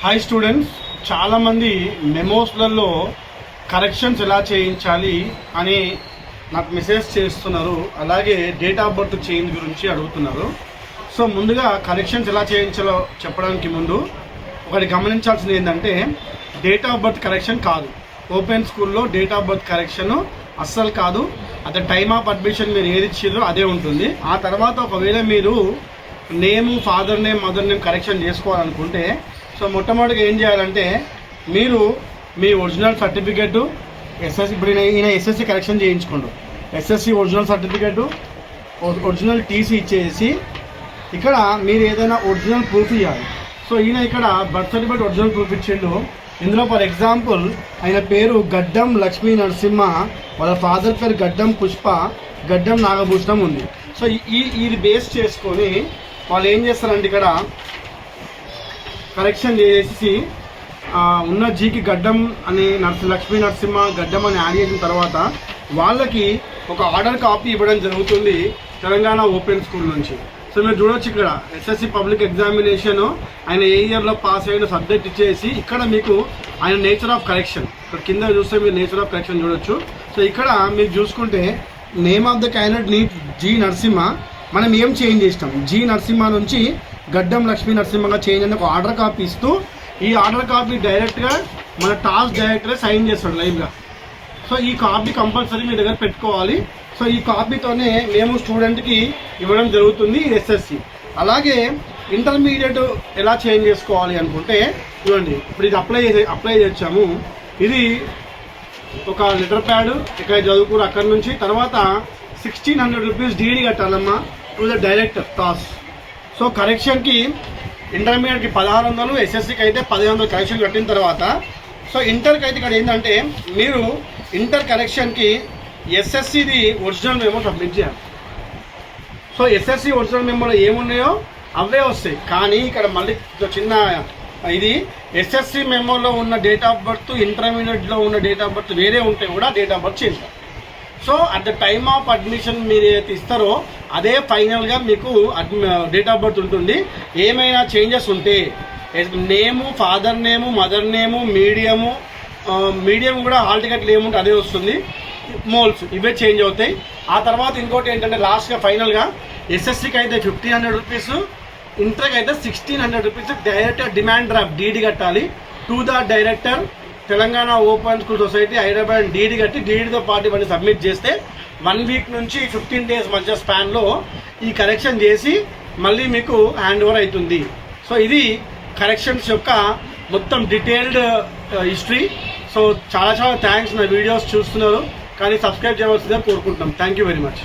Hi students, చాలామంది మెమోస్లలో corrections ఎలా చేయించాలి అని నాకు మెసేజ్ చేస్తున్నారు. అలాగే డేట్ ఆఫ్ బర్త్ చేంజ్ గురించి అడుగుతున్నారు. సో ముందుగా కరెక్షన్స్ ఎలా చేయించాలో చెప్పడానికి ముందు ఒకటి గమనించాల్సింది ఏంటంటే, డేట్ ఆఫ్ బర్త్ కరెక్షన్ కాదు. ఓపెన్ స్కూల్లో డేట్ ఆఫ్ బర్త్ కరెక్షన్ అస్సలు కాదు. At the time of admission మీరు ఏది ఇచ్చారో అదే ఉంటుంది. ఆ తర్వాత ఒకవేళ మీరు name, father name, mother name correction చేసుకోవాలనుకుంటే, సో మొట్టమొదటిగా ఏం చేయాలంటే, మీరు మీ ఒరిజినల్ సర్టిఫికెట్ ఎస్ఎస్సి, ఇప్పుడు ఈయన ఎస్ఎస్సి కరెక్షన్ చేయించుకోండు, SSC original certificate, original TC ఇచ్చేసి ఇక్కడ మీరు ఏదైనా ఒరిజినల్ ప్రూఫ్ ఇవ్వాలి. సో ఈయన ఇక్కడ బర్త్ సర్టిఫికేట్ ఒరిజినల్ ప్రూఫ్ ఇచ్చిండు. ఇందులో ఫర్ ఎగ్జాంపుల్ ఆయన పేరు గడ్డం లక్ష్మీ నరసింహ, వాళ్ళ ఫాదర్ పేరు గడ్డం పుష్ప, గడ్డం నాగభూషణం ఉంది. సో ఇది బేస్ చేసుకొని వాళ్ళు ఏం చేస్తారంటే, ఇక్కడ కరెక్షన్ చేసి ఉన్న జీకి గడ్డం అని లక్ష్మీ నరసింహ గడ్డం అని యాడ్ చేసిన తర్వాత వాళ్ళకి ఒక ఆర్డర్ కాపీ ఇవ్వడం జరుగుతుంది తెలంగాణ ఓపెన్ స్కూల్ నుంచి. సో మీరు చూడవచ్చు, ఇక్కడ ఎస్ఎస్సి పబ్లిక్ ఎగ్జామినేషన్ ఆయన ఏ ఇయర్లో పాస్ అయిన సబ్జెక్ట్ ఇచ్చేసి ఇక్కడ మీకు ఆయన నేచర్ ఆఫ్ కరెక్షన్, ఇక్కడ కింద చూస్తే మీరు నేచర్ ఆఫ్ కరెక్షన్ చూడొచ్చు. సో ఇక్కడ మీరు చూసుకుంటే నేమ్ ఆఫ్ ద క్యాండిడేట్ నీట్ జి నరసింహ, మనం ఏం చేంజ్ చేసినాం, జి నరసింహ నుంచి గడ్డం లక్ష్మీ నరసింహగా చేంజ్ అని ఒక ఆర్డర్ కాపీ ఇస్తూ, ఈ ఆర్డర్ కాపీ డైరెక్ట్గా మన టాస్క్ డైరెక్టరే సైన్ చేస్తాడు లైవ్గా. సో ఈ కాపీ కంపల్సరీ మీ దగ్గర పెట్టుకోవాలి. సో ఈ కాపీతోనే మేము స్టూడెంట్కి ఇవ్వడం జరుగుతుంది ఎస్ఎస్సి. అలాగే ఇంటర్మీడియట్ ఎలా చేంజ్ చేసుకోవాలి అనుకుంటే, చూడండి, ఇప్పుడు ఇది అప్లై చేసాము. ఇది ఒక లెటర్ ప్యాడ్, ఇక్కడ చదువుకుని అక్కడి నుంచి తర్వాత 1600 రూపీస్ డీడీ కట్టాలమ్మా టు ద డైరెక్టర్ టాస్. సో కరెక్షన్కి ఇంటర్మీడియట్కి 1600, ఎస్ఎస్సికి అయితే 1500 కరెక్షన్ కట్టిన తర్వాత, సో ఇంటర్కి అయితే ఇక్కడ ఏంటంటే, మీరు ఇంటర్ కరెక్షన్కి ఎస్ఎస్సిది ఒరిజినల్ మెమో సబ్మిట్ చేయాలి. సో ఎస్ఎస్సి ఒరిజినల్ మెమోలో ఏమున్నాయో అవే వస్తాయి. కానీ ఇక్కడ మళ్ళీ చిన్న ఇది, ఎస్ఎస్సి మెమోలో ఉన్న డేట్ ఆఫ్ బర్త్, ఇంటర్మీడియట్లో ఉన్న డేట్ ఆఫ్ బర్త్ వేరే ఉంటే కూడా date of birth change. So at the time of admission మీరు ఏదైతే ఇస్తారో అదే ఫైనల్గా మీకు డేట్ ఆఫ్ బర్త్ ఉంటుంది. ఏమైనా చేంజెస్ ఉంటే name, father name, mother name, medium కూడా హాల్ టికెట్లు ఏముంటే అదే వస్తుంది. మోల్స్ ఇవే చేంజ్ అవుతాయి. ఆ తర్వాత ఇంకోటి ఏంటంటే, లాస్ట్గా ఫైనల్గా ఎస్ఎస్సికి అయితే 1500 రూపీస్, ఇంటర్కి అయితే 1600 rupees direct demand draft DD కట్టాలి to the director Telangana open school society Hyderabad. DD కట్టి డీడీతో పాటు ఇవన్నీ సబ్మిట్ చేస్తే 1 వీక్ నుంచి 15 డేస్ మధ్య స్పాన్లో ఈ కరెక్షన్ చేసి మళ్ళీ మీకు హ్యాండ్ ఓవర్ అవుతుంది. సో ఇది కరెక్షన్స్ యొక్క మొత్తం డీటెయిల్డ్ హిస్టరీ. సో చాలా థ్యాంక్స్. నా వీడియోస్ చూస్తున్నారు కానీ సబ్స్క్రైబ్ చేయవలసిందిగా కోరుకుంటున్నాం. Thank you very much.